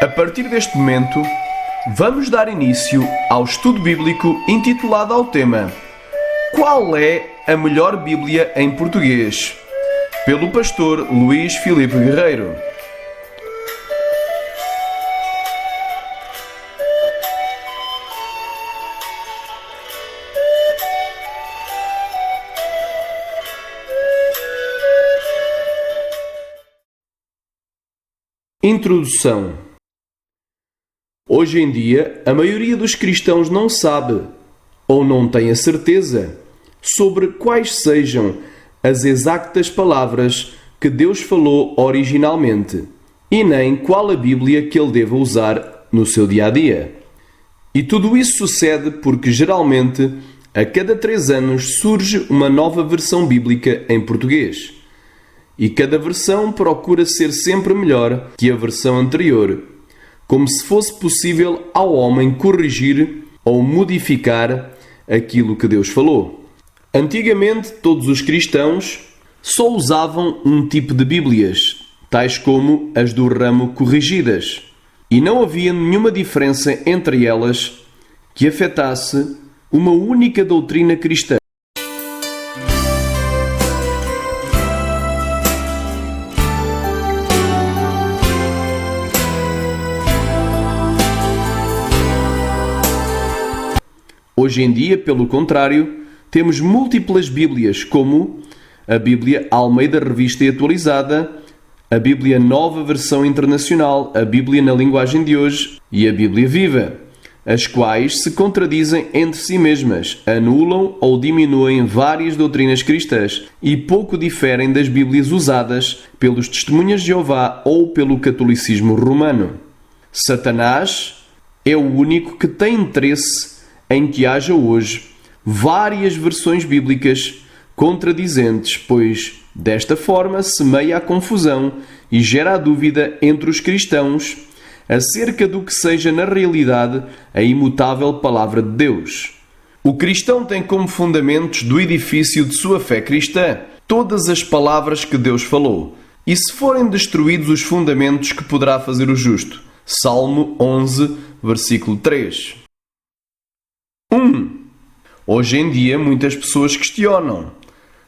A partir deste momento, vamos dar início ao estudo bíblico intitulado ao tema Qual é a melhor Bíblia em português? Pelo pastor Luís Filipe Guerreiro. Introdução. Hoje em dia, a maioria dos cristãos não sabe, ou não tem a certeza, sobre quais sejam as exatas palavras que Deus falou originalmente, e nem qual a Bíblia que ele deva usar no seu dia-a-dia. E tudo isso sucede porque, geralmente, a cada 3 anos surge uma nova versão bíblica em português. E cada versão procura ser sempre melhor que a versão anterior, como se fosse possível ao homem corrigir ou modificar aquilo que Deus falou. Antigamente, todos os cristãos só usavam um tipo de Bíblias, tais como as do ramo corrigidas, e não havia nenhuma diferença entre elas que afetasse uma única doutrina cristã. Hoje em dia, pelo contrário, temos múltiplas Bíblias, como a Bíblia Almeida Revista e Atualizada, a Bíblia Nova Versão Internacional, a Bíblia na Linguagem de Hoje e a Bíblia Viva, as quais se contradizem entre si mesmas, anulam ou diminuem várias doutrinas cristãs e pouco diferem das Bíblias usadas pelos Testemunhas de Jeová ou pelo catolicismo romano. Satanás é o único que tem interesse em que haja hoje várias versões bíblicas contradizentes, pois desta forma semeia a confusão e gera a dúvida entre os cristãos acerca do que seja na realidade a imutável Palavra de Deus. O cristão tem como fundamentos do edifício de sua fé cristã todas as palavras que Deus falou, e se forem destruídos os fundamentos, que poderá fazer o justo? Salmo 11, versículo 3. Hoje em dia, muitas pessoas questionam: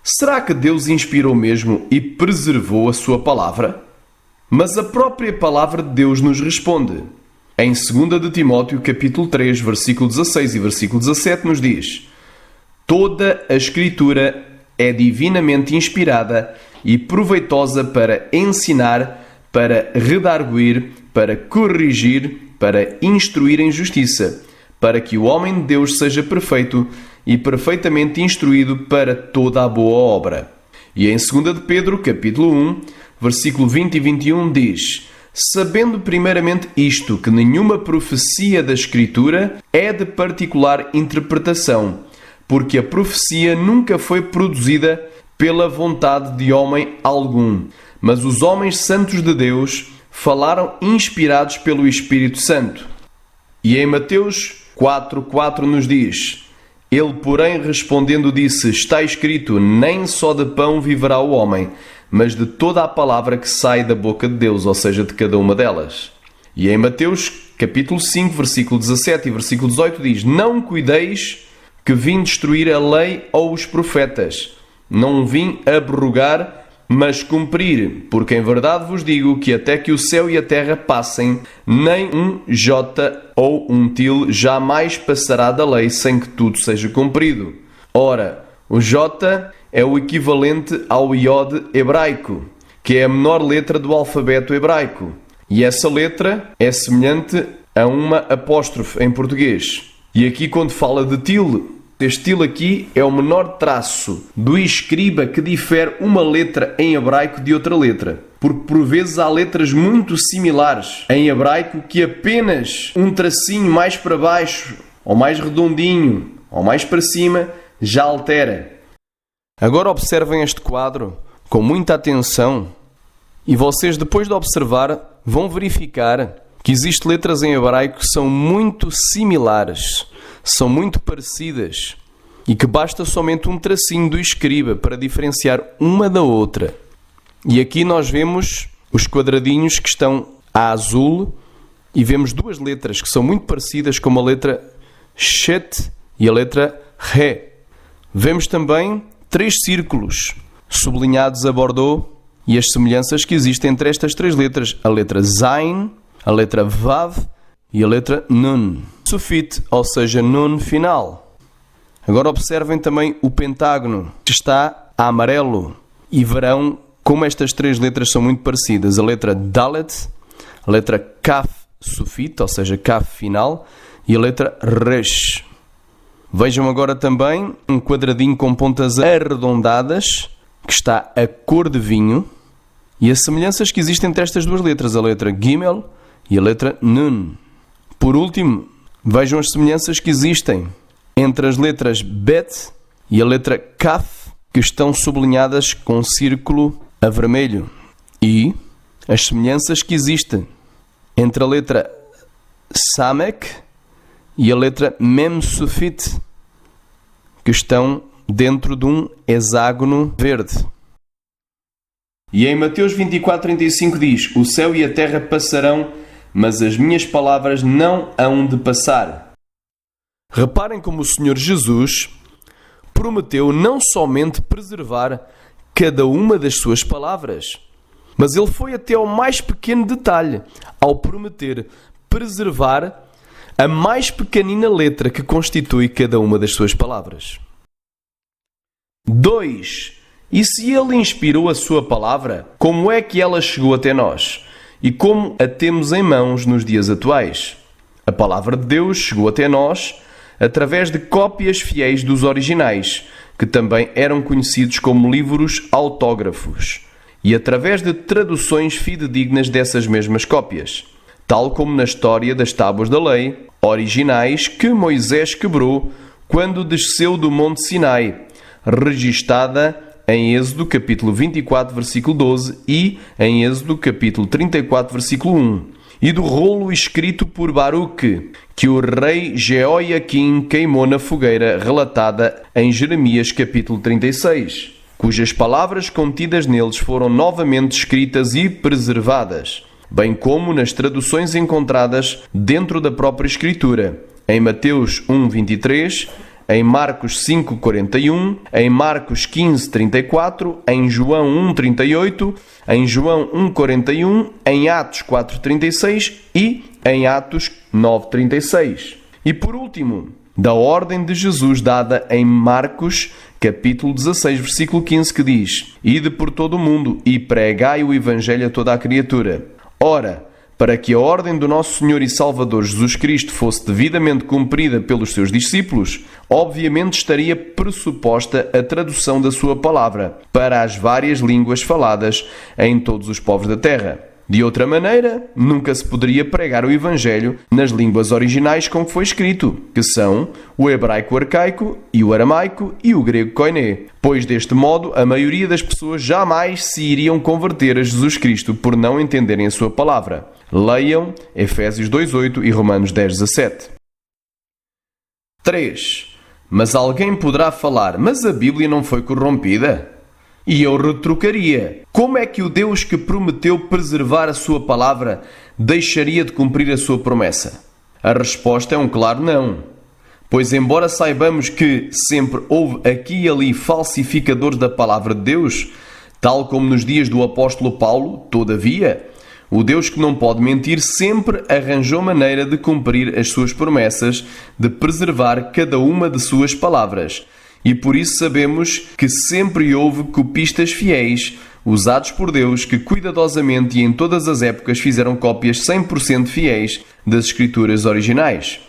será que Deus inspirou mesmo e preservou a sua palavra? Mas a própria palavra de Deus nos responde. Em 2 de Timóteo, capítulo 3, versículo 16 e versículo 17, nos diz: toda a Escritura é divinamente inspirada e proveitosa para ensinar, para redarguir, para corrigir, para instruir em justiça, para que o homem de Deus seja perfeito e perfeitamente instruído para toda a boa obra. E em 2 de Pedro, capítulo 1, versículo 20 e 21, diz: sabendo primeiramente isto, que nenhuma profecia da Escritura é de particular interpretação, porque a profecia nunca foi produzida pela vontade de homem algum, mas os homens santos de Deus falaram inspirados pelo Espírito Santo. E em Mateus 4,4 nos diz: ele, porém, respondendo, disse: está escrito, nem só de pão viverá o homem, mas de toda a palavra que sai da boca de Deus, ou seja, de cada uma delas. E em Mateus capítulo 5, versículo 17 e versículo 18 diz: não cuideis que vim destruir a lei ou os profetas, não vim abrogar, mas cumprir, porque em verdade vos digo que até que o céu e a terra passem, nem um jota ou um til jamais passará da lei sem que tudo seja cumprido. Ora, o jota é o equivalente ao iode hebraico, que é a menor letra do alfabeto hebraico, e essa letra é semelhante a uma apóstrofe em português. E aqui, quando fala de til, este til aqui é o menor traço do escriba que difere uma letra em hebraico de outra letra. Porque por vezes há letras muito similares em hebraico que apenas um tracinho mais para baixo, ou mais redondinho, ou mais para cima, já altera. Agora observem este quadro com muita atenção e vocês, depois de observar, vão verificar que existem letras em hebraico que são muito similares, são muito parecidas e que basta somente um tracinho do escriba para diferenciar uma da outra. E aqui nós vemos os quadradinhos que estão a azul, e vemos duas letras que são muito parecidas, como a letra Shet e a letra He. Vemos também 3 círculos sublinhados a Bordeaux e as semelhanças que existem entre estas 3 letras, a letra Zain, a letra Vav e a letra Nun. Sufit, ou seja, Nun final. Agora observem também o pentágono, que está a amarelo, e verão como estas 3 letras são muito parecidas. A letra Dalet, a letra Kaf Sufit, ou seja, Kaf final, e a letra Resh. Vejam agora também um quadradinho com pontas arredondadas, que está a cor de vinho, e as semelhanças que existem entre estas 2 letras, a letra Gimel e a letra Nun. Por último, vejam as semelhanças que existem entre as letras Bet e a letra Kaf, que estão sublinhadas com um círculo a vermelho. E as semelhanças que existem entre a letra Samek e a letra Mem Sufit, que estão dentro de um hexágono verde. E em Mateus 24:35 diz: o céu e a terra passarão, mas as minhas palavras não hão de passar. Reparem como o Senhor Jesus prometeu não somente preservar cada uma das suas palavras, mas ele foi até ao mais pequeno detalhe ao prometer preservar a mais pequenina letra que constitui cada uma das suas palavras. 2. E se ele inspirou a sua palavra, como é que ela chegou até nós? E como a temos em mãos nos dias atuais? A palavra de Deus chegou até nós através de cópias fiéis dos originais, que também eram conhecidos como livros autógrafos, e através de traduções fidedignas dessas mesmas cópias, tal como na história das tábuas da lei, originais que Moisés quebrou quando desceu do Monte Sinai, registada em Êxodo capítulo 24, versículo 12 e em Êxodo capítulo 34, versículo 1, e do rolo escrito por Baruque, que o rei Jeoiaquim queimou na fogueira, relatada em Jeremias capítulo 36, cujas palavras contidas neles foram novamente escritas e preservadas, bem como nas traduções encontradas dentro da própria Escritura, em Mateus 1:23, em Marcos 5:41, em Marcos 15:34, em João 1:38, em João 1:41, em Atos 4:36 e em Atos 9:36. E por último, da ordem de Jesus dada em Marcos capítulo 16, versículo 15, que diz: Ide por todo o mundo e pregai o Evangelho a toda a criatura. Ora, para que a ordem do nosso Senhor e Salvador Jesus Cristo fosse devidamente cumprida pelos seus discípulos, obviamente estaria pressuposta a tradução da sua palavra para as várias línguas faladas em todos os povos da terra. De outra maneira, nunca se poderia pregar o Evangelho nas línguas originais com que foi escrito, que são o hebraico arcaico e o aramaico e o grego koiné, pois deste modo a maioria das pessoas jamais se iriam converter a Jesus Cristo por não entenderem a sua palavra. Leiam Efésios 2:8 e Romanos 10:17. 3. Mas alguém poderá falar, mas a Bíblia não foi corrompida? E eu retrucaria: como é que o Deus que prometeu preservar a sua palavra deixaria de cumprir a sua promessa? A resposta é um claro não. Pois embora saibamos que sempre houve aqui e ali falsificadores da palavra de Deus, tal como nos dias do apóstolo Paulo, todavia, o Deus que não pode mentir sempre arranjou maneira de cumprir as suas promessas, de preservar cada uma de suas palavras. E por isso sabemos que sempre houve copistas fiéis, usados por Deus, que cuidadosamente e em todas as épocas fizeram cópias 100% fiéis das escrituras originais.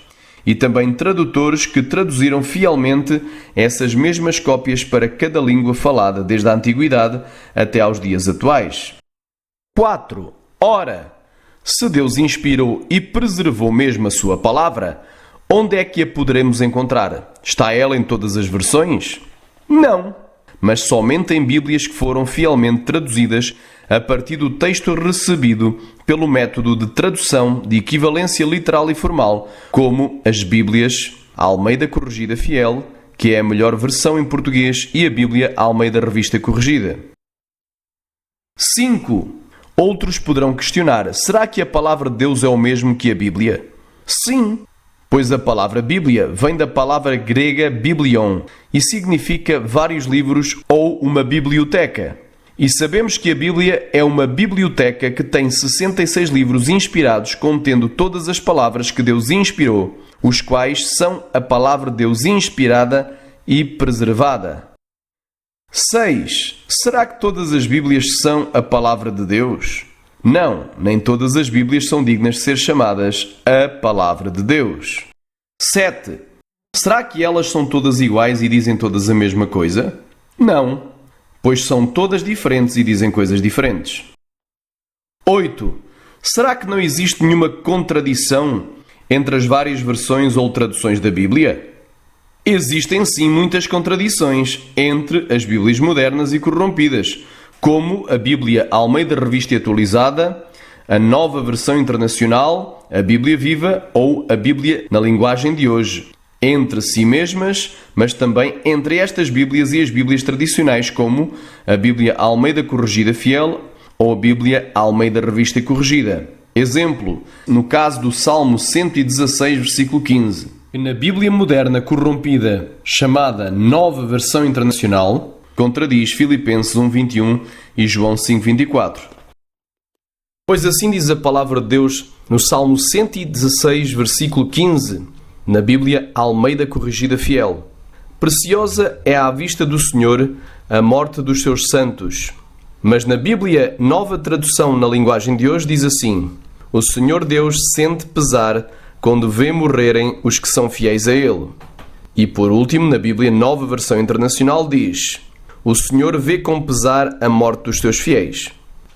E também tradutores que traduziram fielmente essas mesmas cópias para cada língua falada, desde a antiguidade até aos dias atuais. 4. Ora, se Deus inspirou e preservou mesmo a sua palavra, onde é que a poderemos encontrar? Está ela em todas as versões? Não, mas somente em Bíblias que foram fielmente traduzidas a partir do texto recebido pelo método de tradução de equivalência literal e formal, como as Bíblias Almeida Corrigida Fiel, que é a melhor versão em português, e a Bíblia Almeida Revista Corrigida. 5. Outros poderão questionar: será que a palavra de Deus é o mesmo que a Bíblia? Sim, pois a palavra Bíblia vem da palavra grega biblion e significa vários livros ou uma biblioteca. E sabemos que a Bíblia é uma biblioteca que tem 66 livros inspirados contendo todas as palavras que Deus inspirou, os quais são a palavra de Deus inspirada e preservada. 6. Será que todas as Bíblias são a palavra de Deus? Não, nem todas as Bíblias são dignas de ser chamadas a palavra de Deus. 7. Será que elas são todas iguais e dizem todas a mesma coisa? Não, pois são todas diferentes e dizem coisas diferentes. 8. Será que não existe nenhuma contradição entre as várias versões ou traduções da Bíblia? Existem sim muitas contradições entre as Bíblias modernas e corrompidas, como a Bíblia Almeida Revista e Atualizada, a Nova Versão Internacional, a Bíblia Viva ou a Bíblia na linguagem de hoje, entre si mesmas, mas também entre estas Bíblias e as Bíblias tradicionais, como a Bíblia Almeida Corrigida Fiel ou a Bíblia Almeida Revista e Corrigida. Exemplo, no caso do Salmo 116, versículo 15. Na Bíblia moderna corrompida, chamada Nova Versão Internacional, contradiz Filipenses 1:21 e João 5:24. Pois assim diz a palavra de Deus no Salmo 116, versículo 15, na Bíblia Almeida Corrigida Fiel. Preciosa é à vista do Senhor a morte dos seus santos. Mas na Bíblia Nova Tradução na linguagem de hoje diz assim: o Senhor Deus sente pesar quando vê morrerem os que são fiéis a Ele. E por último, na Bíblia Nova Versão Internacional diz: o Senhor vê com pesar a morte dos seus fiéis.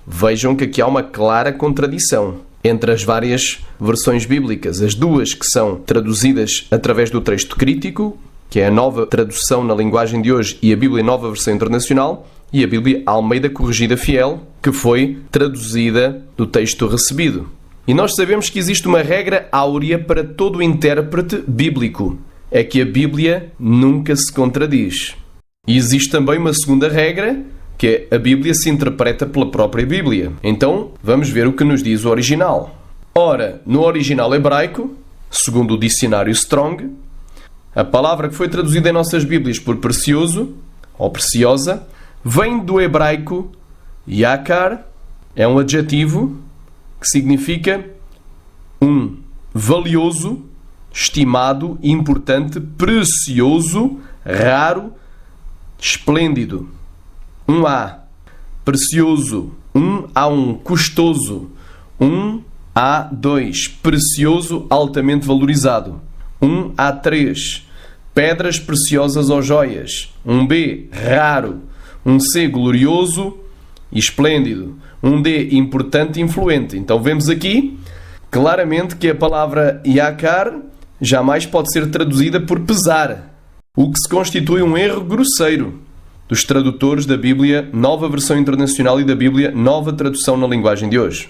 Vejam que aqui há uma clara contradição entre as várias versões bíblicas. As duas que são traduzidas através do texto crítico, que é a Nova Tradução na linguagem de hoje, e a Bíblia Nova Versão Internacional, e a Bíblia Almeida Corrigida Fiel, que foi traduzida do texto recebido. E nós sabemos que existe uma regra áurea para todo o intérprete bíblico. É que a Bíblia nunca se contradiz. E existe também uma segunda regra, que é a Bíblia se interpreta pela própria Bíblia. Então, vamos ver o que nos diz o original. Ora, no original hebraico, segundo o dicionário Strong, a palavra que foi traduzida em nossas Bíblias por precioso, ou preciosa, vem do hebraico yakar, é um adjetivo que significa um valioso, estimado, importante, precioso, raro, esplêndido. Um A, precioso. Um A1, custoso. Um A2, precioso, altamente valorizado. Um A3, pedras preciosas ou joias. Um B, raro. Um C, glorioso e esplêndido. Um D, importante e influente. Então vemos aqui claramente que a palavra yakar jamais pode ser traduzida por pesar, o que se constitui um erro grosseiro dos tradutores da Bíblia Nova Versão Internacional e da Bíblia Nova Tradução na linguagem de hoje.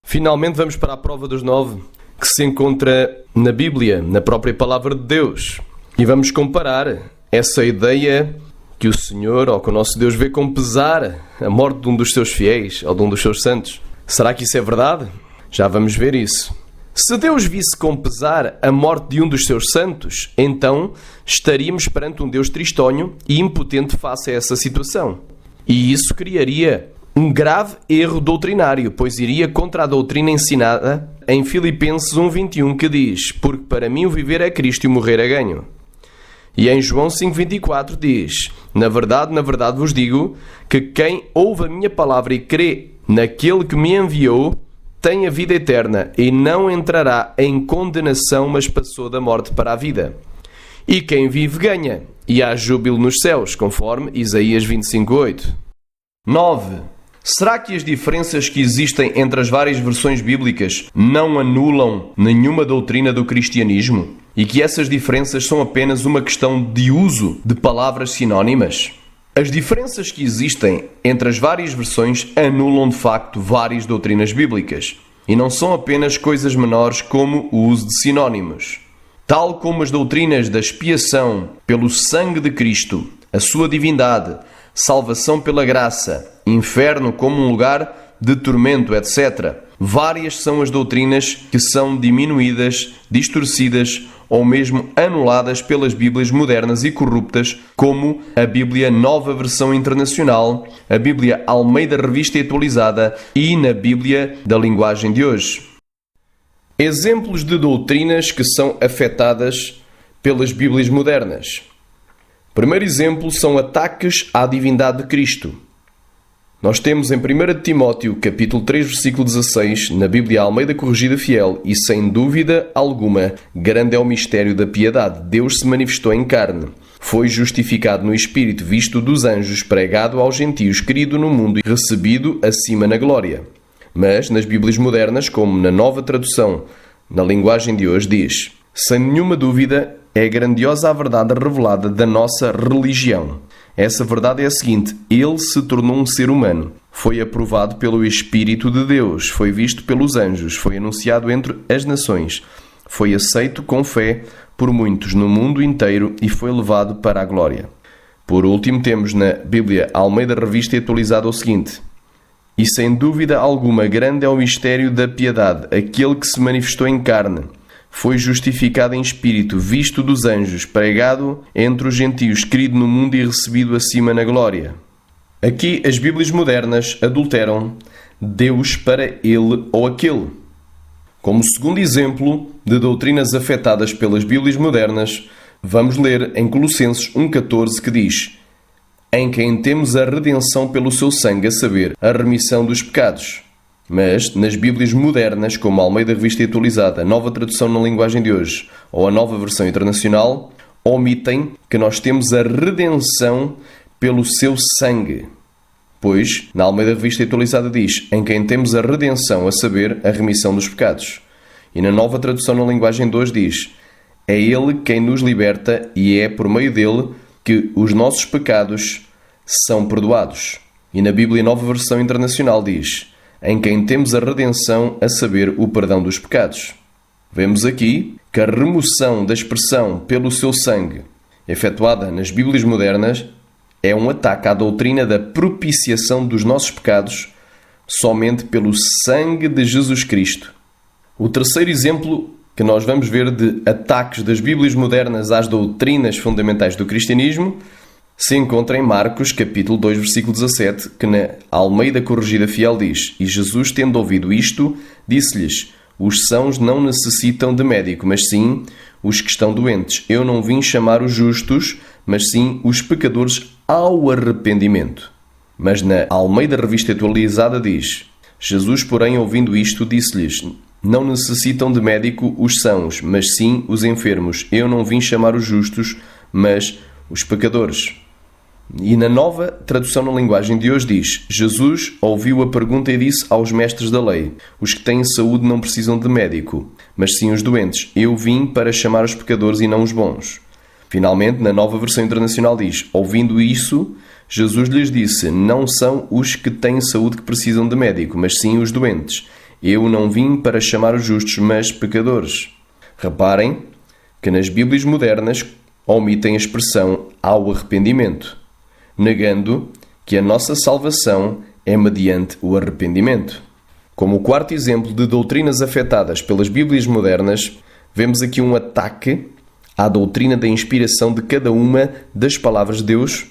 Finalmente vamos para a prova dos 9, que se encontra na Bíblia, na própria Palavra de Deus. E vamos comparar essa ideia que o Senhor, ou que o nosso Deus, vê com pesar a morte de um dos seus fiéis, ou de um dos seus santos. Será que isso é verdade? Já vamos ver isso. Se Deus visse com pesar a morte de um dos seus santos, então estaríamos perante um Deus tristonho e impotente face a essa situação. E isso criaria um grave erro doutrinário, pois iria contra a doutrina ensinada em Filipenses 1:21, que diz: porque para mim o viver é Cristo e o morrer é ganho. E em João 5:24 diz: na verdade vos digo, que quem ouve a minha palavra e crê naquele que me enviou, tem a vida eterna e não entrará em condenação, mas passou da morte para a vida. E quem vive ganha, e há júbilo nos céus, conforme Isaías 25:8. 9. Será que as diferenças que existem entre as várias versões bíblicas não anulam nenhuma doutrina do cristianismo? E que essas diferenças são apenas uma questão de uso de palavras sinónimas? As diferenças que existem entre as várias versões anulam de facto várias doutrinas bíblicas, e não são apenas coisas menores como o uso de sinónimos. Tal como as doutrinas da expiação pelo sangue de Cristo, a sua divindade, salvação pela graça, inferno como um lugar de tormento, etc. Várias são as doutrinas que são diminuídas, distorcidas ou mesmo anuladas pelas Bíblias modernas e corruptas, como a Bíblia Nova Versão Internacional, a Bíblia Almeida Revista e Atualizada e na Bíblia da linguagem de hoje. Exemplos de doutrinas que são afetadas pelas Bíblias modernas. Primeiro exemplo são ataques à divindade de Cristo. Nós temos em 1 Timóteo, capítulo 3, versículo 16, na Bíblia Almeida Corrigida Fiel, e sem dúvida alguma, grande é o mistério da piedade. Deus se manifestou em carne. Foi justificado no Espírito, visto dos anjos, pregado aos gentios, querido no mundo e recebido acima na glória. Mas, nas Bíblias modernas, como na Nova Tradução, na linguagem de hoje, diz: sem nenhuma dúvida, é grandiosa a verdade revelada da nossa religião. Essa verdade é a seguinte: Ele se tornou um ser humano, foi aprovado pelo Espírito de Deus, foi visto pelos anjos, foi anunciado entre as nações, foi aceito com fé por muitos no mundo inteiro e foi levado para a glória. Por último, temos na Bíblia Almeida Revista e Atualizada o seguinte: e sem dúvida alguma grande é o mistério da piedade, aquele que se manifestou em carne. Foi justificado em espírito, visto dos anjos, pregado entre os gentios, querido no mundo e recebido acima na glória. Aqui as Bíblias modernas adulteram Deus para ele ou aquele. Como segundo exemplo de doutrinas afetadas pelas Bíblias modernas, vamos ler em Colossenses 1,14 que diz: em quem temos a redenção pelo seu sangue, a saber, a remissão dos pecados. Mas, nas Bíblias modernas, como a Almeida Revista e Atualizada, a Nova Tradução na linguagem de hoje, ou a Nova Versão Internacional, omitem que nós temos a redenção pelo seu sangue. Pois, na Almeida Revista e Atualizada diz: em quem temos a redenção, a saber, a remissão dos pecados. E na Nova Tradução na linguagem de hoje diz: é Ele quem nos liberta e é por meio dele que os nossos pecados são perdoados. E na Bíblia Nova Versão Internacional diz: em quem temos a redenção, a saber, o perdão dos pecados. Vemos aqui que a remoção da expressão pelo seu sangue, efetuada nas Bíblias modernas, é um ataque à doutrina da propiciação dos nossos pecados somente pelo sangue de Jesus Cristo. O terceiro exemplo que nós vamos ver de ataques das Bíblias modernas às doutrinas fundamentais do cristianismo se encontra em Marcos, capítulo 2, versículo 17, que na Almeida Corrigida Fiel diz: e Jesus, tendo ouvido isto, disse-lhes: os sãos não necessitam de médico, mas sim os que estão doentes. Eu não vim chamar os justos, mas sim os pecadores ao arrependimento. Mas na Almeida Revista Atualizada diz: Jesus, porém, ouvindo isto, disse-lhes: não necessitam de médico os sãos, mas sim os enfermos. Eu não vim chamar os justos, mas os pecadores. E na Nova Tradução na linguagem de hoje diz: Jesus ouviu a pergunta e disse aos mestres da lei: os que têm saúde não precisam de médico, mas sim os doentes. Eu vim para chamar os pecadores e não os bons. Finalmente, na Nova Versão Internacional diz: ouvindo isso, Jesus lhes disse: não são os que têm saúde que precisam de médico, mas sim os doentes. Eu não vim para chamar os justos, mas pecadores. Reparem que nas Bíblias modernas omitem a expressão ao arrependimento, negando que a nossa salvação é mediante o arrependimento. Como o quarto exemplo de doutrinas afetadas pelas Bíblias modernas, vemos aqui um ataque à doutrina da inspiração de cada uma das palavras de Deus,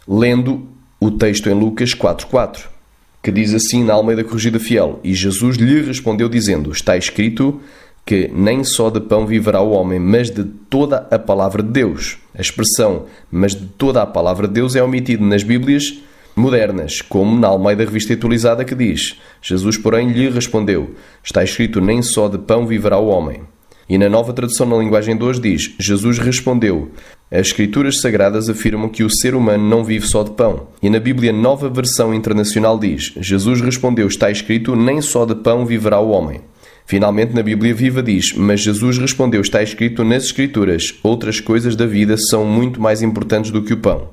lendo o texto em Lucas 4,4, que diz assim na Almeida Corrigida Fiel: e Jesus lhe respondeu dizendo: está escrito que nem só de pão viverá o homem, mas de toda a palavra de Deus. A expressão "mas de toda a palavra de Deus" é omitida nas Bíblias modernas, como na Almeida Revista Atualizada, que diz: Jesus, porém, lhe respondeu: está escrito, nem só de pão viverá o homem. E na Nova Tradução na linguagem de hoje diz: Jesus respondeu: as Escrituras Sagradas afirmam que o ser humano não vive só de pão. E na Bíblia Nova Versão Internacional diz: Jesus respondeu: está escrito, nem só de pão viverá o homem. Finalmente, na Bíblia Viva diz: mas Jesus respondeu: está escrito nas Escrituras, outras coisas da vida são muito mais importantes do que o pão.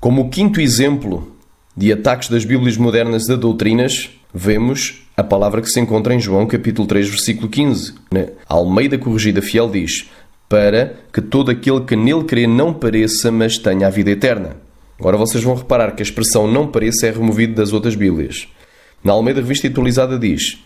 Como o quinto exemplo de ataques das Bíblias modernas a doutrinas, vemos a palavra que se encontra em João capítulo 3, versículo 15. Na Almeida Corrigida Fiel diz: para que todo aquele que nele crê não pareça, mas tenha a vida eterna. Agora vocês vão reparar que a expressão "não pareça" é removida das outras Bíblias. Na Almeida Revista Atualizada diz: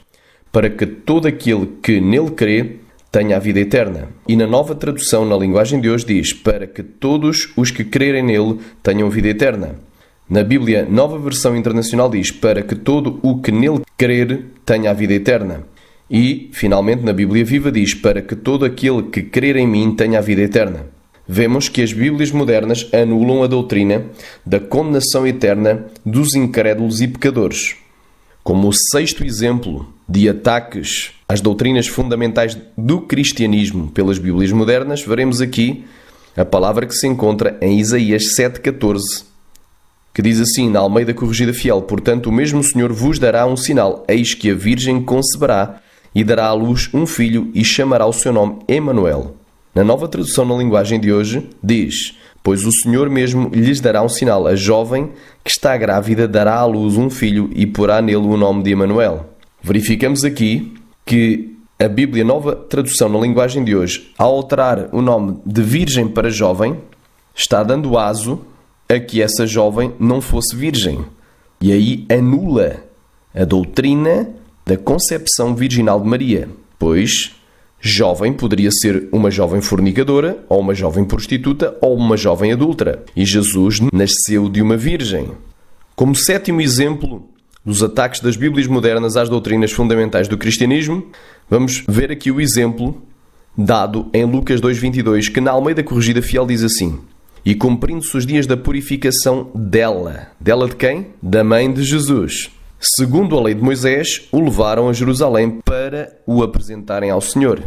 para que todo aquele que nele crê tenha a vida eterna. E na Nova Tradução, na linguagem de hoje, diz: para que todos os que crerem nele tenham a vida eterna. Na Bíblia, Nova Versão Internacional, diz: para que todo o que nele crer tenha a vida eterna. E, finalmente, na Bíblia Viva diz: para que todo aquele que crer em mim tenha a vida eterna. Vemos que as Bíblias modernas anulam a doutrina da condenação eterna dos incrédulos e pecadores. Como o sexto exemplo de ataques às doutrinas fundamentais do cristianismo pelas Bíblias modernas, veremos aqui a palavra que se encontra em Isaías 7,14, que diz assim, na Almeida Corrigida Fiel: portanto, o mesmo Senhor vos dará um sinal, eis que a Virgem conceberá e dará à luz um filho e chamará o seu nome Emanuel. Na Nova Tradução na linguagem de hoje, diz: pois o Senhor mesmo lhes dará um sinal, a jovem que está grávida dará à luz um filho e porá nele o nome de Emanuel. Verificamos aqui que a Bíblia Nova Tradução na linguagem de hoje, ao alterar o nome de virgem para jovem, está dando aso a que essa jovem não fosse virgem. E aí anula a doutrina da concepção virginal de Maria, pois jovem poderia ser uma jovem fornicadora, ou uma jovem prostituta, ou uma jovem adúltera. E Jesus nasceu de uma virgem. Como sétimo exemplo dos ataques das Bíblias modernas às doutrinas fundamentais do cristianismo, vamos ver aqui o exemplo dado em Lucas 2,22, que na Almeida Corrigida Fiel diz assim: e cumprindo-se os dias da purificação dela. Dela de quem? Da mãe de Jesus. Segundo a lei de Moisés, o levaram a Jerusalém para o apresentarem ao Senhor.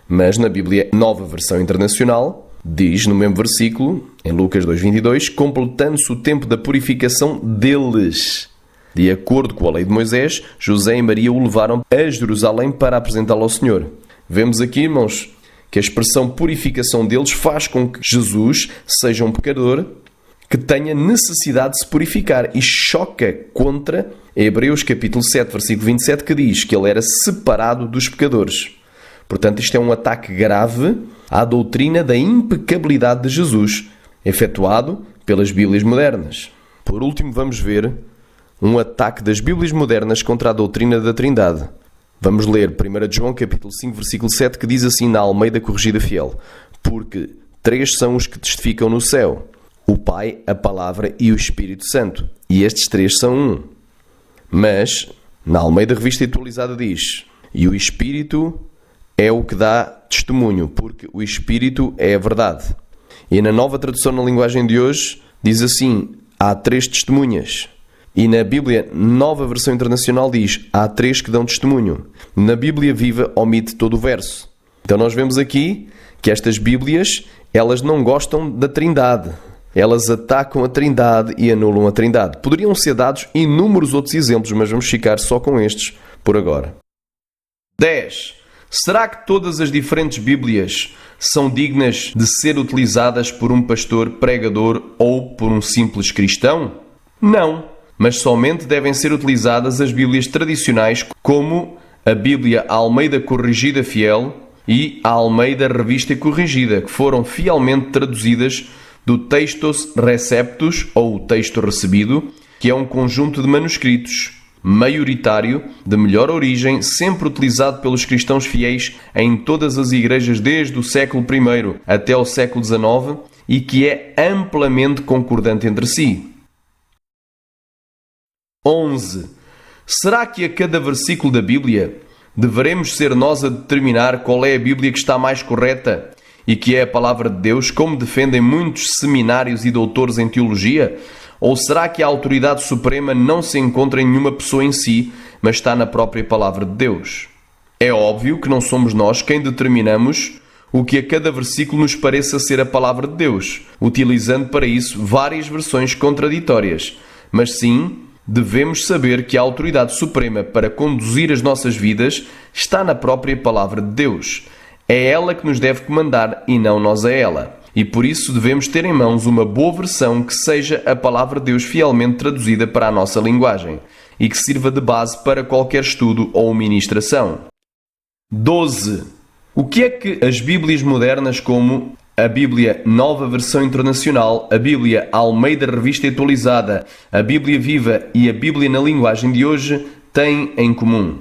Mas na Bíblia Nova Versão Internacional, diz no mesmo versículo, em Lucas 2,22, completando-se o tempo da purificação deles. De acordo com a lei de Moisés, José e Maria o levaram a Jerusalém para apresentá-lo ao Senhor. Vemos aqui, irmãos, que a expressão purificação deles faz com que Jesus seja um pecador que tenha necessidade de se purificar e choca contra Hebreus capítulo 7, versículo 27, que diz que ele era separado dos pecadores. Portanto, isto é um ataque grave à doutrina da impecabilidade de Jesus, efetuado pelas Bíblias modernas. Por último, vamos ver um ataque das Bíblias modernas contra a doutrina da Trindade. Vamos ler 1 João capítulo 5, versículo 7, que diz assim na Almeida Corrigida Fiel: porque 3 são os que testificam no céu: o Pai, a Palavra e o Espírito Santo. E estes 3 são um. Mas, na Almeida Revista Atualizada diz: e o Espírito é o que dá testemunho, porque o Espírito é a verdade. E na Nova Tradução na linguagem de hoje, diz assim: há 3 testemunhas. E na Bíblia Nova Versão Internacional diz: há 3 que dão testemunho. Na Bíblia Viva omite todo o verso. Então nós vemos aqui que estas Bíblias, elas não gostam da Trindade. Elas atacam a Trindade e anulam a Trindade. Poderiam ser dados inúmeros outros exemplos, mas vamos ficar só com estes por agora. 10. Será que todas as diferentes Bíblias são dignas de ser utilizadas por um pastor, pregador ou por um simples cristão? Não. Mas somente devem ser utilizadas as Bíblias tradicionais, como a Bíblia Almeida Corrigida Fiel e a Almeida Revista Corrigida, que foram fielmente traduzidas do Textus Receptus, ou o texto recebido, que é um conjunto de manuscritos maioritário, de melhor origem, sempre utilizado pelos cristãos fiéis em todas as igrejas desde o século I até o século XIX e que é amplamente concordante entre si. 11. Será que a cada versículo da Bíblia deveremos ser nós a determinar qual é a Bíblia que está mais correta e que é a palavra de Deus, como defendem muitos seminários e doutores em teologia? Ou será que a autoridade suprema não se encontra em nenhuma pessoa em si, mas está na própria palavra de Deus? É óbvio que não somos nós quem determinamos o que a cada versículo nos pareça ser a palavra de Deus, utilizando para isso várias versões contraditórias, mas sim devemos saber que a autoridade suprema para conduzir as nossas vidas está na própria palavra de Deus. É ela que nos deve comandar e não nós a ela. E por isso devemos ter em mãos uma boa versão que seja a palavra de Deus fielmente traduzida para a nossa linguagem e que sirva de base para qualquer estudo ou ministração. 12. O que é que as Bíblias modernas como a Bíblia Nova Versão Internacional, a Bíblia Almeida Revista Atualizada, a Bíblia Viva e a Bíblia na linguagem de hoje têm em comum?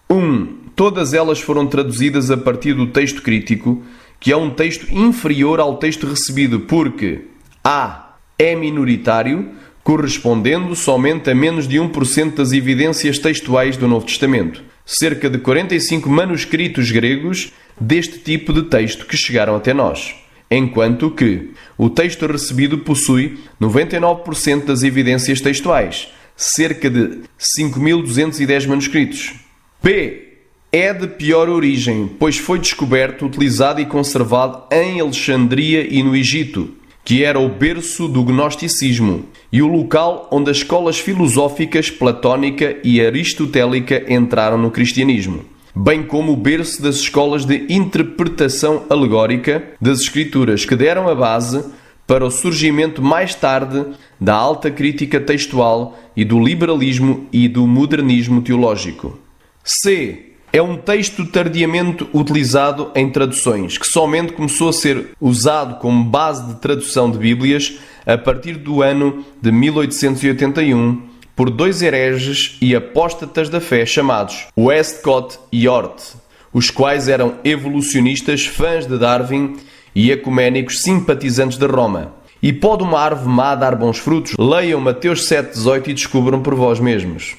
1. Todas elas foram traduzidas a partir do texto crítico, que é um texto inferior ao texto recebido porque a. é minoritário, correspondendo somente a menos de 1% das evidências textuais do Novo Testamento. Cerca de 45 manuscritos gregos deste tipo de texto que chegaram até nós, enquanto que o texto recebido possui 99% das evidências textuais, cerca de 5.210 manuscritos. B. É de pior origem, pois foi descoberto, utilizado e conservado em Alexandria e no Egito, que era o berço do gnosticismo e o local onde as escolas filosóficas platónica e aristotélica entraram no cristianismo, bem como o berço das escolas de interpretação alegórica das Escrituras, que deram a base para o surgimento mais tarde da alta crítica textual e do liberalismo e do modernismo teológico. C. É um texto tardiamente utilizado em traduções, que somente começou a ser usado como base de tradução de Bíblias a partir do ano de 1881 por dois hereges e apóstatas da fé chamados Westcott e Hort, os quais eram evolucionistas, fãs de Darwin e ecuménicos simpatizantes de Roma. E pode uma árvore má dar bons frutos? Leiam Mateus 7,18 e descubram por vós mesmos.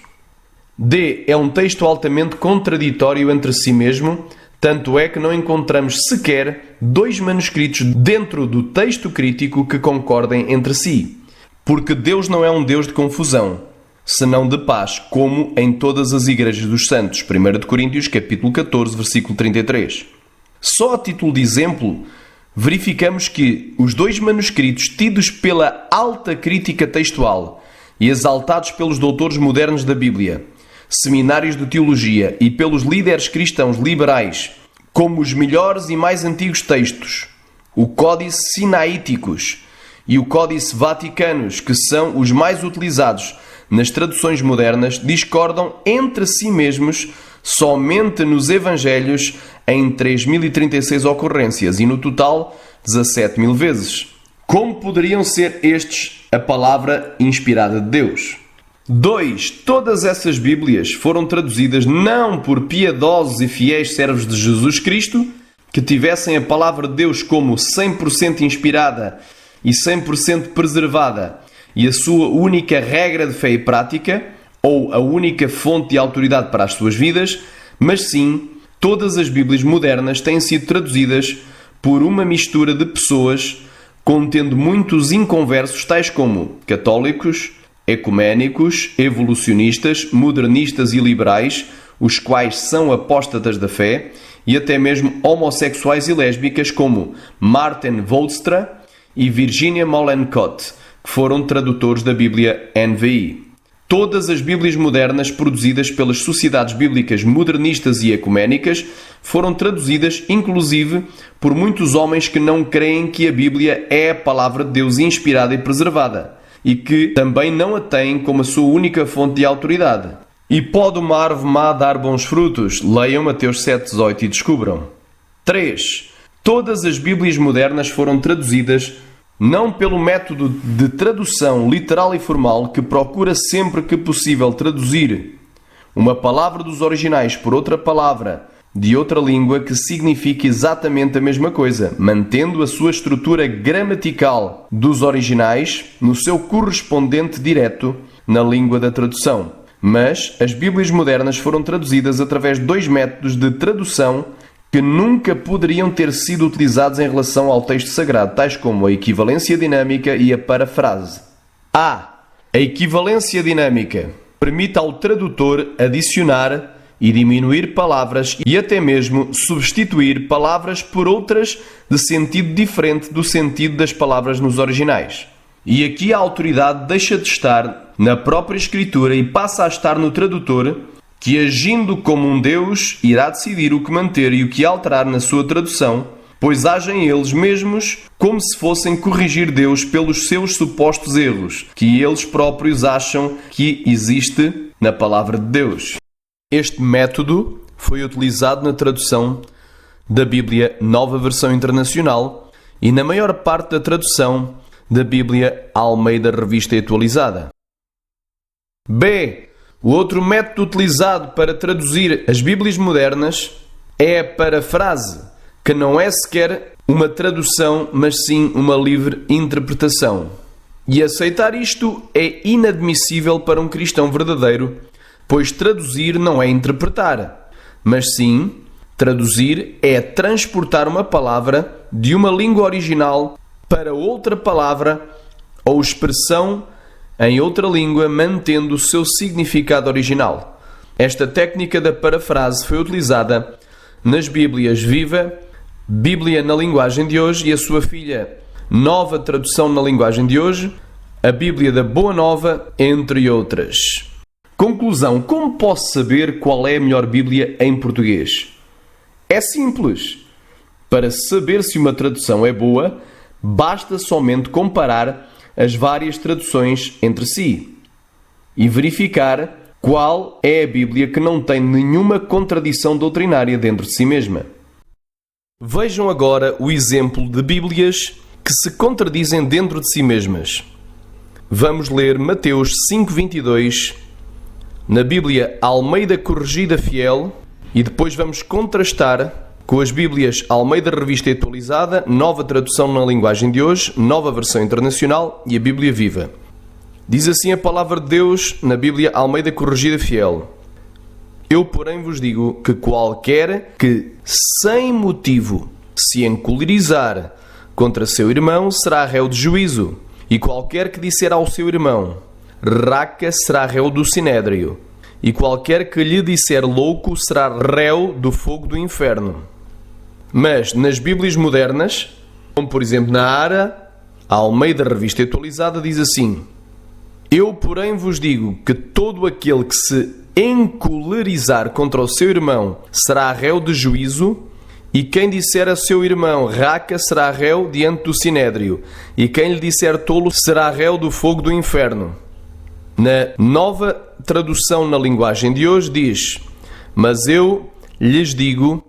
D. É um texto altamente contraditório entre si mesmo, tanto é que não encontramos sequer dois manuscritos dentro do texto crítico que concordem entre si. Porque Deus não é um Deus de confusão, senão de paz, como em todas as igrejas dos santos. 1 Coríntios capítulo 14, versículo 33. Só a título de exemplo, verificamos que os dois manuscritos tidos pela alta crítica textual e exaltados pelos doutores modernos da Bíblia, seminários de teologia e pelos líderes cristãos liberais como os melhores e mais antigos textos, o Códice Sinaíticos e o Códice Vaticanos, que são os mais utilizados nas traduções modernas, discordam entre si mesmos somente nos Evangelhos em 3.036 ocorrências e no total 17.000 vezes. Como poderiam ser estes a palavra inspirada de Deus? 2. Todas essas Bíblias foram traduzidas não por piedosos e fiéis servos de Jesus Cristo, que tivessem a palavra de Deus como 100% inspirada e 100% preservada e a sua única regra de fé e prática, ou a única fonte de autoridade para as suas vidas, mas sim, todas as Bíblias modernas têm sido traduzidas por uma mistura de pessoas contendo muitos inconversos, tais como católicos, ecuménicos, evolucionistas, modernistas e liberais, os quais são apóstatas da fé, e até mesmo homossexuais e lésbicas como Martin Volstra e Virginia Mollenkott, que foram tradutores da Bíblia NVI. Todas as Bíblias modernas produzidas pelas sociedades bíblicas modernistas e ecuménicas foram traduzidas, inclusive, por muitos homens que não creem que a Bíblia é a palavra de Deus inspirada e preservada, e que também não a têm como a sua única fonte de autoridade. E pode uma árvore má dar bons frutos? Leiam Mateus 7,18 e descubram. 3. Todas as Bíblias modernas foram traduzidas não pelo método de tradução literal e formal, que procura sempre que possível traduzir uma palavra dos originais por outra palavra de outra língua que signifique exatamente a mesma coisa, mantendo a sua estrutura gramatical dos originais no seu correspondente direto na língua da tradução. Mas as Bíblias modernas foram traduzidas através de dois métodos de tradução que nunca poderiam ter sido utilizados em relação ao texto sagrado, tais como a equivalência dinâmica e a parafrase. A equivalência dinâmica permite ao tradutor adicionar e diminuir palavras e até mesmo substituir palavras por outras de sentido diferente do sentido das palavras nos originais. E aqui a autoridade deixa de estar na própria escritura e passa a estar no tradutor, que, agindo como um Deus, irá decidir o que manter e o que alterar na sua tradução, pois agem eles mesmos como se fossem corrigir Deus pelos seus supostos erros, que eles próprios acham que existe na palavra de Deus. Este método foi utilizado na tradução da Bíblia Nova Versão Internacional e na maior parte da tradução da Bíblia Almeida Revista e Atualizada. B. O outro método utilizado para traduzir as Bíblias modernas é a parafrase, que não é sequer uma tradução, mas sim uma livre interpretação. E aceitar isto é inadmissível para um cristão verdadeiro, pois traduzir não é interpretar, mas sim, traduzir é transportar uma palavra de uma língua original para outra palavra ou expressão em outra língua, mantendo o seu significado original. Esta técnica da parafrase foi utilizada nas Bíblias Viva, Bíblia na linguagem de hoje e a sua filha Nova Tradução na linguagem de hoje, a Bíblia da Boa Nova, entre outras. Conclusão: como posso saber qual é a melhor Bíblia em português? É simples. Para saber se uma tradução é boa, basta somente comparar as várias traduções entre si e verificar qual é a Bíblia que não tem nenhuma contradição doutrinária dentro de si mesma. Vejam agora o exemplo de Bíblias que se contradizem dentro de si mesmas. Vamos ler Mateus 5:22 na Bíblia Almeida Corrigida Fiel e depois vamos contrastar com as Bíblias Almeida Revista e Atualizada, Nova Tradução na linguagem de hoje, Nova Versão Internacional e a Bíblia Viva. Diz assim a palavra de Deus na Bíblia Almeida Corrigida Fiel: Eu, porém, vos digo que qualquer que, sem motivo, se encolerizar contra seu irmão, será réu de juízo. E qualquer que disser ao seu irmão, raca, será réu do sinédrio. E qualquer que lhe disser louco, será réu do fogo do inferno. Mas nas Bíblias modernas, como por exemplo na ARA, a Almeida Revista e Atualizada, diz assim: Eu, porém, vos digo que todo aquele que se encolerizar contra o seu irmão será réu de juízo, e quem disser a seu irmão raca será réu diante do sinédrio, e quem lhe disser tolo será réu do fogo do inferno. Na Nova Tradução na linguagem de hoje diz: Mas eu lhes digo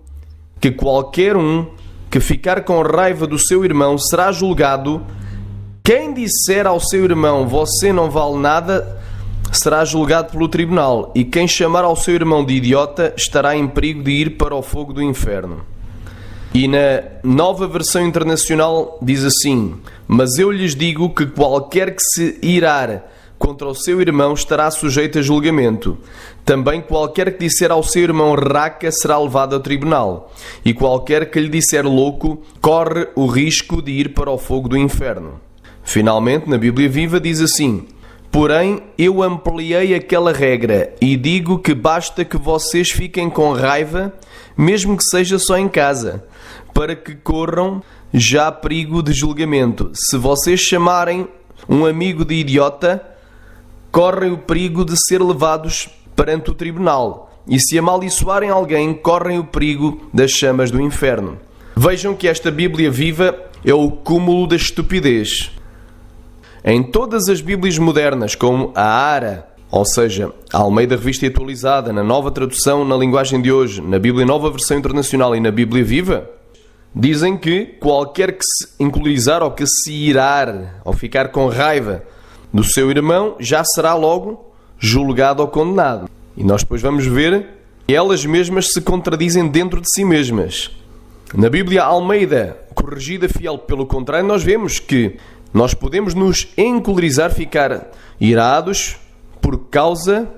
que qualquer um que ficar com raiva do seu irmão será julgado. Quem disser ao seu irmão, você não vale nada, será julgado pelo tribunal. E quem chamar ao seu irmão de idiota estará em perigo de ir para o fogo do inferno. E na Nova Versão Internacional diz assim: Mas eu lhes digo que qualquer que se irar contra o seu irmão estará sujeito a julgamento. Também qualquer que disser ao seu irmão raca será levado ao tribunal. E qualquer que lhe disser louco corre o risco de ir para o fogo do inferno. Finalmente, na Bíblia Viva diz assim: Porém, eu ampliei aquela regra e digo que basta que vocês fiquem com raiva, mesmo que seja só em casa, para que corram já perigo de julgamento. Se vocês chamarem um amigo de idiota, correm o perigo de ser levados perante o tribunal. E se amaldiçoarem alguém, correm o perigo das chamas do inferno. Vejam que esta Bíblia Viva é o cúmulo da estupidez. Em todas as Bíblias modernas, como a ARA, ou seja, a Almeida Revista e Atualizada, na Nova Tradução na linguagem de hoje, na Bíblia Nova Versão Internacional e na Bíblia Viva, dizem que qualquer que se encolerizar ou que se irar ou ficar com raiva do seu irmão já será logo julgado ou condenado. E nós depois vamos ver que elas mesmas se contradizem dentro de si mesmas. Na Bíblia Almeida Corrigida Fiel, pelo contrário, nós vemos que nós podemos nos encolerizar, ficar irados por causa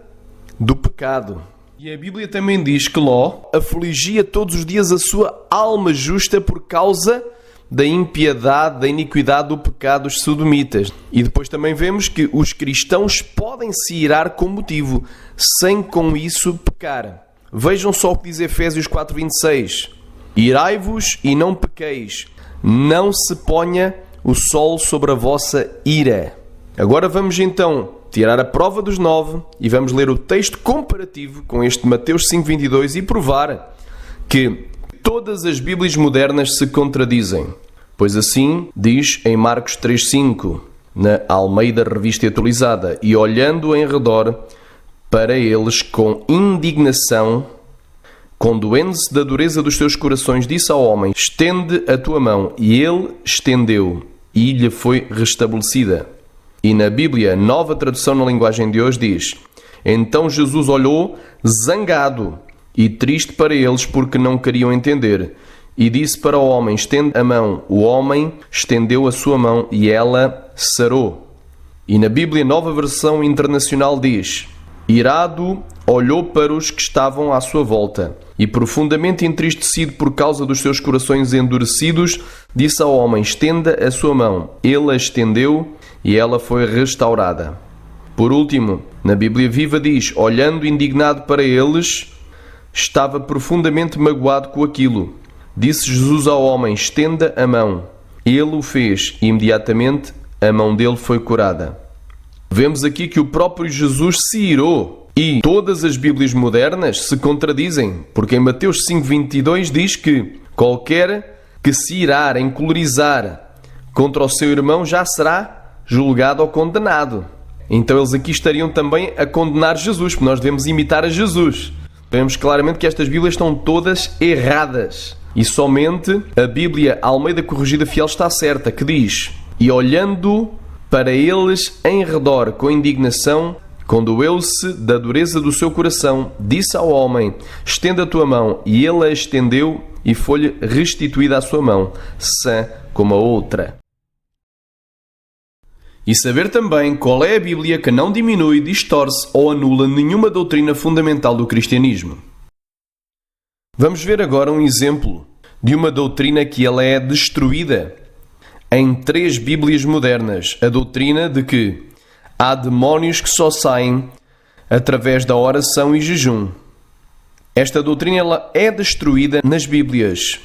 do pecado. E a Bíblia também diz que Ló afligia todos os dias a sua alma justa por causa da impiedade, da iniquidade, do pecado dos sodomitas. E depois também vemos que os cristãos podem se irar com motivo, sem com isso pecar. Vejam só o que diz Efésios 4:26. Irai-vos e não pequeis, não se ponha o sol sobre a vossa ira. Agora vamos então tirar a prova dos 9 e vamos ler o texto comparativo com este Mateus 5:22 e provar que todas as Bíblias modernas se contradizem. Pois assim diz em Marcos 3:5, na Almeida Revista e Atualizada: E olhando em redor para eles com indignação, Condoendo-se da dureza dos seus corações, disse ao homem: estende a tua mão. E ele estendeu, e lhe foi restabelecida. E na Bíblia, nova tradução na linguagem de hoje, diz: então Jesus olhou zangado e triste para eles, porque não queriam entender. E disse para o homem: estende a mão. O homem estendeu a sua mão e ela sarou. E na Bíblia, nova versão internacional, diz: irado, olhou para os que estavam à sua volta e, profundamente entristecido por causa dos seus corações endurecidos, disse ao homem: estenda a sua mão. Ele a estendeu e ela foi restaurada. Por último, na Bíblia Viva diz: olhando indignado para eles, estava profundamente magoado com aquilo. Disse Jesus ao homem: estenda a mão. Ele o fez e imediatamente a mão dele foi curada. Vemos aqui que o próprio Jesus se irou, e todas as Bíblias modernas se contradizem, porque em Mateus 5,22 diz que qualquer que se irar, encolerizar contra o seu irmão já será julgado ou condenado. Então eles aqui estariam também a condenar Jesus, porque nós devemos imitar a Jesus. Vemos claramente que estas Bíblias estão todas erradas. E somente a Bíblia Almeida Corrigida Fiel está certa, que diz: e olhando para eles em redor com indignação, condoeu-se da dureza do seu coração, disse ao homem: estenda a tua mão. E ele a estendeu e foi-lhe restituída a sua mão, sã como a outra. E saber também qual é a Bíblia que não diminui, distorce ou anula nenhuma doutrina fundamental do cristianismo. Vamos ver agora um exemplo de uma doutrina que ela é destruída em 3 Bíblias modernas. A doutrina de que há demónios que só saem através da oração e jejum. Esta doutrina ela é destruída nas Bíblias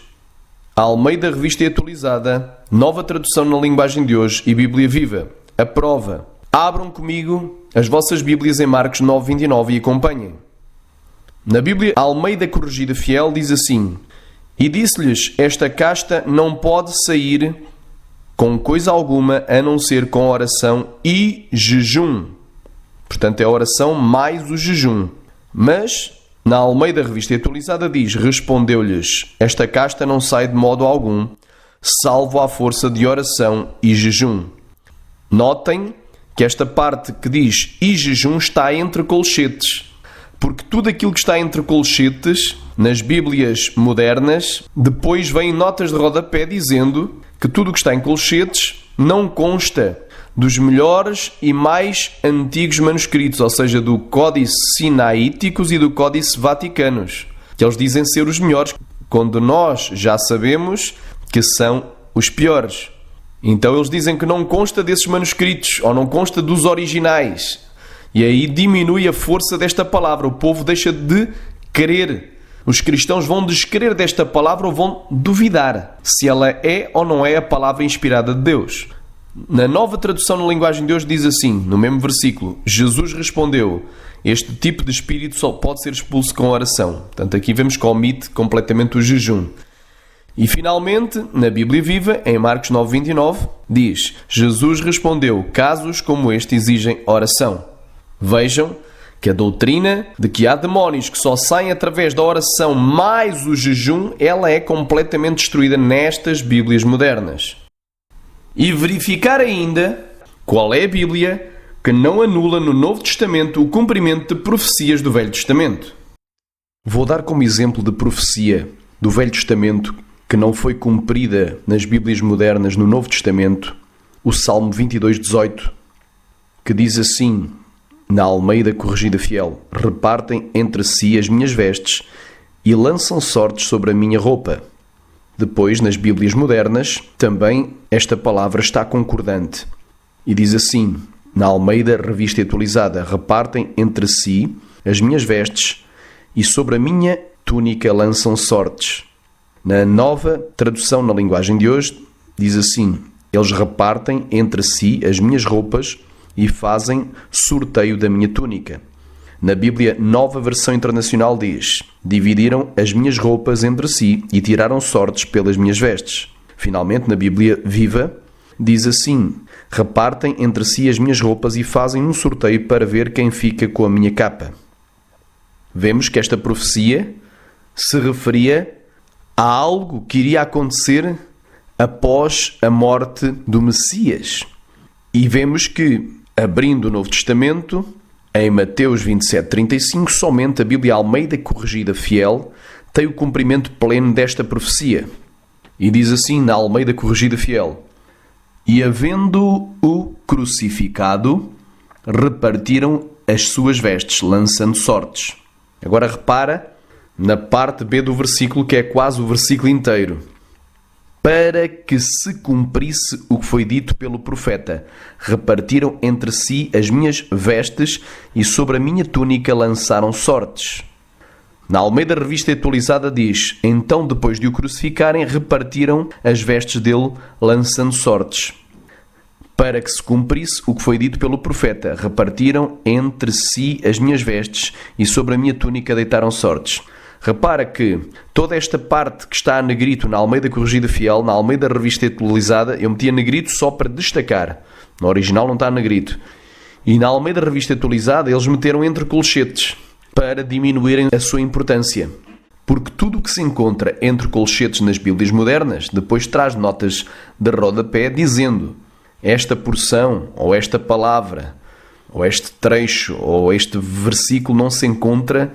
Almeida Revista e Atualizada, Nova Tradução na Linguagem de Hoje e Bíblia Viva. A prova. Abram comigo as vossas Bíblias em Marcos 9,29 e acompanhem. Na Bíblia Almeida Corrigida Fiel diz assim: e disse-lhes: esta casta não pode sair com coisa alguma a não ser com oração e jejum. Portanto, é a oração mais o jejum. Mas na Almeida Revista e Atualizada diz: respondeu-lhes: esta casta não sai de modo algum, salvo à força de oração e jejum. Notem que esta parte que diz e jejum está entre colchetes, porque tudo aquilo que está entre colchetes, nas Bíblias modernas, depois vem notas de rodapé dizendo que tudo o que está em colchetes não consta dos melhores e mais antigos manuscritos, ou seja, do Códice Sinaíticos e do Códice Vaticanos, que eles dizem ser os melhores, quando nós já sabemos que são os piores. Então eles dizem que não consta desses manuscritos, ou não consta dos originais. E aí diminui a força desta palavra. O povo deixa de crer. Os cristãos vão descrer desta palavra ou vão duvidar se ela é ou não é a palavra inspirada de Deus. Na Nova Tradução na Linguagem de Hoje diz assim, no mesmo versículo: Jesus respondeu: este tipo de espírito só pode ser expulso com oração. Portanto, aqui vemos que omite completamente o jejum. E finalmente, na Bíblia Viva, em Marcos 9,29, diz: Jesus respondeu: casos como este exigem oração. Vejam que a doutrina de que há demónios que só saem através da oração mais o jejum, ela é completamente destruída nestas Bíblias modernas. E verificar ainda qual é a Bíblia que não anula no Novo Testamento o cumprimento de profecias do Velho Testamento. Vou dar como exemplo de profecia do Velho Testamento que não foi cumprida nas Bíblias modernas no Novo Testamento, o Salmo 22,18, que diz assim, na Almeida Corrigida Fiel: repartem entre si as minhas vestes e lançam sortes sobre a minha roupa. Depois, nas Bíblias modernas, também esta palavra está concordante. E diz assim, na Almeida Revista e Atualizada: repartem entre si as minhas vestes e sobre a minha túnica lançam sortes. Na Nova Tradução na Linguagem de Hoje, diz assim: eles repartem entre si as minhas roupas e fazem sorteio da minha túnica. Na Bíblia Nova Versão Internacional diz: dividiram as minhas roupas entre si e tiraram sortes pelas minhas vestes. Finalmente, na Bíblia Viva, diz assim: repartem entre si as minhas roupas e fazem um sorteio para ver quem fica com a minha capa. Vemos que esta profecia se referia a algo que iria acontecer após a morte do Messias. E vemos que, abrindo o Novo Testamento, em Mateus 27:35, somente a Bíblia Almeida Corrigida Fiel tem o cumprimento pleno desta profecia. E diz assim na Almeida Corrigida Fiel: E havendo-o crucificado, repartiram as suas vestes, lançando sortes. Agora repara na parte B do versículo, que é quase o versículo inteiro. Para que se cumprisse o que foi dito pelo profeta, repartiram entre si as minhas vestes e sobre a minha túnica lançaram sortes. Na Almeida Revista Atualizada diz: Então, depois de o crucificarem, repartiram as vestes dele, lançando sortes. Para que se cumprisse o que foi dito pelo profeta, repartiram entre si as minhas vestes e sobre a minha túnica deitaram sortes. Repara que toda esta parte que está a negrito na Almeida Corrigida Fiel, na Almeida Revista Atualizada, eu meti a negrito só para destacar. No original não está a negrito. E na Almeida Revista Atualizada eles meteram entre colchetes para diminuírem a sua importância. Porque tudo o que se encontra entre colchetes nas Bíblias modernas depois traz notas de rodapé dizendo: esta porção, ou esta palavra, ou este trecho, ou este versículo não se encontra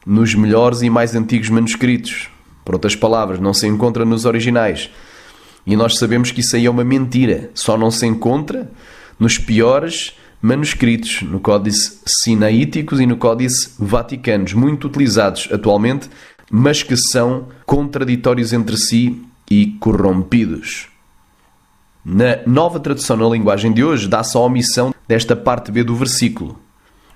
nos melhores e mais antigos manuscritos. Por outras palavras, não se encontra nos originais. E nós sabemos que isso aí é uma mentira. Só não se encontra nos piores manuscritos, no Códice Sinaíticos e no Códice Vaticanos, muito utilizados atualmente, mas que são contraditórios entre si e corrompidos. Na Nova Tradução na Linguagem de hoje, dá-se a omissão desta parte B do versículo.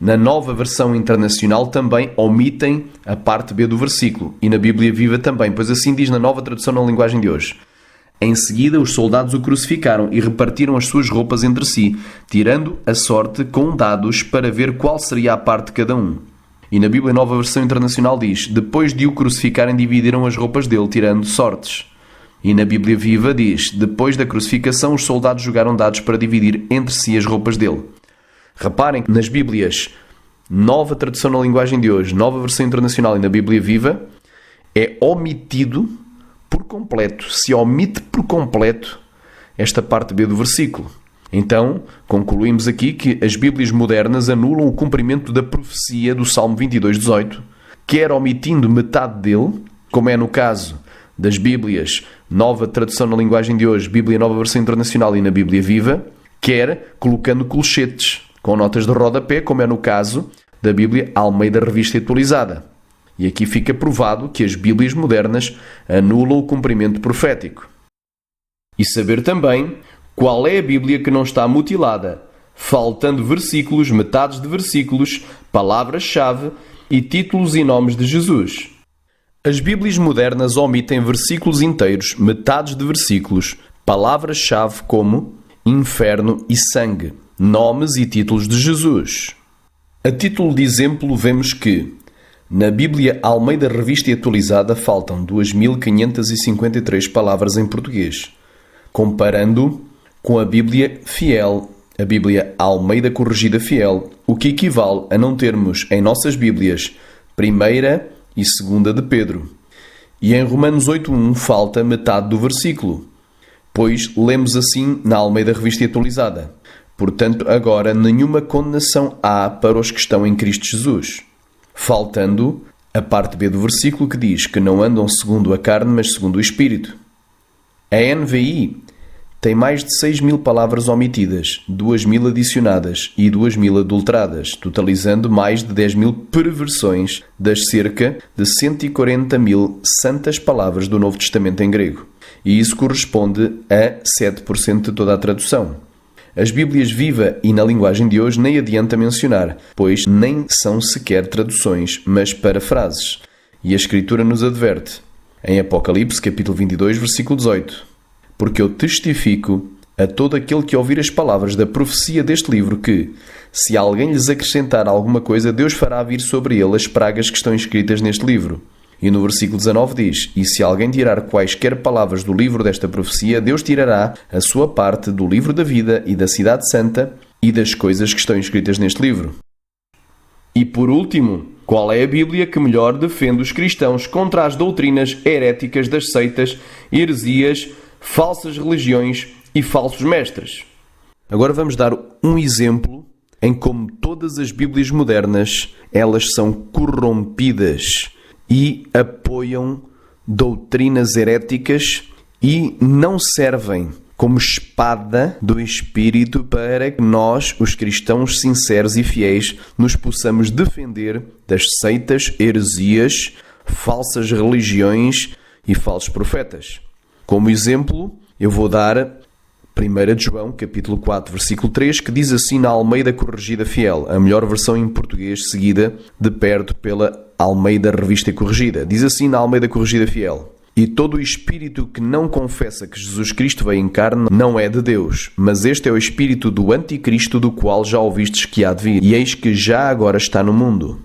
Na Nova Versão Internacional também omitem a parte B do versículo. E na Bíblia Viva também, pois assim diz na Nova Tradução na Linguagem de hoje: Em seguida os soldados o crucificaram e repartiram as suas roupas entre si, tirando a sorte com dados para ver qual seria a parte de cada um. E na Bíblia Nova Versão Internacional diz: Depois de o crucificarem, dividiram as roupas dele, tirando sortes. E na Bíblia Viva diz: Depois da crucificação, os soldados jogaram dados para dividir entre si as roupas dele. Reparem que nas Bíblias Nova Tradução na Linguagem de hoje, Nova Versão Internacional e na Bíblia Viva, é omitido por completo. Se omite por completo esta parte B do versículo. Então, concluímos aqui que as Bíblias modernas anulam o cumprimento da profecia do Salmo 22:18, quer omitindo metade dele, como é no caso das Bíblias Nova Tradução na Linguagem de hoje, Bíblia Nova Versão Internacional e na Bíblia Viva, quer colocando colchetes com notas de rodapé, como é no caso da Bíblia Almeida Revista Atualizada. E aqui fica provado que as Bíblias modernas anulam o cumprimento profético. E saber também qual é a Bíblia que não está mutilada, faltando versículos, metades de versículos, palavras-chave e títulos e nomes de Jesus. As Bíblias modernas omitem versículos inteiros, metades de versículos, palavras-chave como inferno e sangue, nomes e títulos de Jesus. A título de exemplo, vemos que na Bíblia Almeida Revista e Atualizada faltam 2.553 palavras em português, comparando com a Bíblia Fiel, a Bíblia Almeida Corrigida Fiel, o que equivale a não termos em nossas Bíblias 1ª e 2ª de Pedro. E em Romanos 8:1 falta metade do versículo, pois lemos assim na Almeida Revista e Atualizada: Portanto, agora nenhuma condenação há para os que estão em Cristo Jesus. Faltando a parte B do versículo que diz que não andam segundo a carne, mas segundo o Espírito. A NVI tem mais de 6.000 palavras omitidas, 2.000 adicionadas e 2.000 adulteradas, totalizando mais de 10.000 perversões das cerca de 140.000 santas palavras do Novo Testamento em grego. E isso corresponde a 7% de toda a tradução. As Bíblias Viva e na linguagem de hoje nem adianta mencionar, pois nem são sequer traduções, mas parafrases. E a Escritura nos adverte, em Apocalipse capítulo 22, versículo 18: Porque eu testifico a todo aquele que ouvir as palavras da profecia deste livro que, se alguém lhes acrescentar alguma coisa, Deus fará vir sobre ele as pragas que estão escritas neste livro. E no versículo 19 diz: E se alguém tirar quaisquer palavras do livro desta profecia, Deus tirará a sua parte do livro da vida e da cidade santa e das coisas que estão escritas neste livro. E por último, qual é a Bíblia que melhor defende os cristãos contra as doutrinas heréticas das seitas, heresias, falsas religiões e falsos mestres. Agora vamos dar um exemplo em como todas as Bíblias modernas, elas são corrompidas e apoiam doutrinas heréticas e não servem como espada do Espírito para que nós, os cristãos sinceros e fiéis, nos possamos defender das seitas, heresias, falsas religiões e falsos profetas. Como exemplo, eu vou dar 1 João, capítulo 4, versículo 3, que diz assim na Almeida Corrigida Fiel, a melhor versão em português, seguida de perto pela Almeida Revista e Corrigida. Diz assim na Almeida Corrigida Fiel: E todo o espírito que não confessa que Jesus Cristo veio em carne não é de Deus, mas este é o espírito do anticristo, do qual já ouvistes que há de vir, e eis que já agora está no mundo.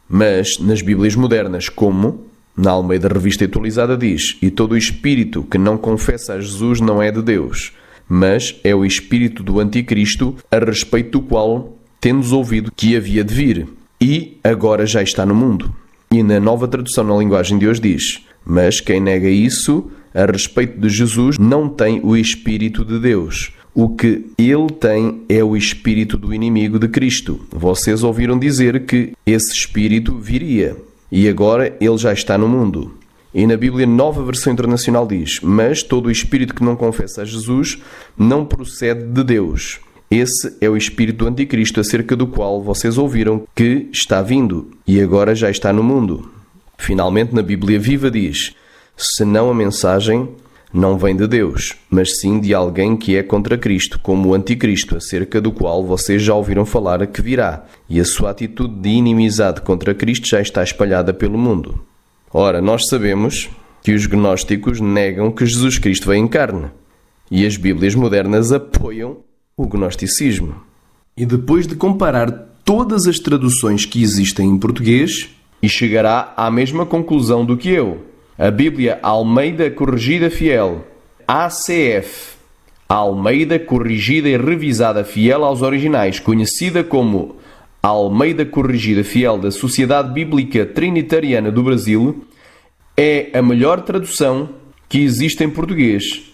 Mas nas Bíblias modernas, como na Almeida Revista Atualizada diz: E todo o espírito que não confessa a Jesus não é de Deus, mas é o espírito do anticristo, a respeito do qual tendes ouvido que havia de vir, e agora já está no mundo. E na Nova Tradução na Linguagem de hoje diz: Mas quem nega isso, a respeito de Jesus, não tem o Espírito de Deus. O que ele tem é o espírito do inimigo de Cristo. Vocês ouviram dizer que esse espírito viria, e agora ele já está no mundo. E na Bíblia Nova Versão Internacional diz: Mas todo o espírito que não confessa a Jesus não procede de Deus. Esse é o espírito do anticristo, acerca do qual vocês ouviram que está vindo, e agora já está no mundo. Finalmente, na Bíblia Viva diz: Senão a mensagem não vem de Deus, mas sim de alguém que é contra Cristo, como o anticristo, acerca do qual vocês já ouviram falar que virá, e a sua atitude de inimizade contra Cristo já está espalhada pelo mundo. Ora, nós sabemos que os gnósticos negam que Jesus Cristo veio em carne, e as Bíblias modernas apoiam o gnosticismo. E depois de comparar todas as traduções que existem em português, e chegará à mesma conclusão do que eu. A Bíblia Almeida Corrigida Fiel, ACF, Almeida Corrigida e Revisada Fiel aos Originais, conhecida como Almeida Corrigida Fiel da Sociedade Bíblica Trinitariana do Brasil, é a melhor tradução que existe em português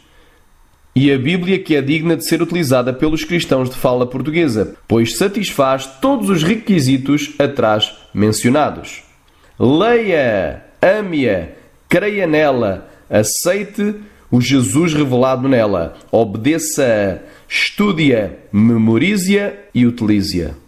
e a Bíblia que é digna de ser utilizada pelos cristãos de fala portuguesa, pois satisfaz todos os requisitos atrás mencionados. Leia, ame-a, creia nela, aceite o Jesus revelado nela, obedeça-a, estude-a, memorize-a e utilize-a.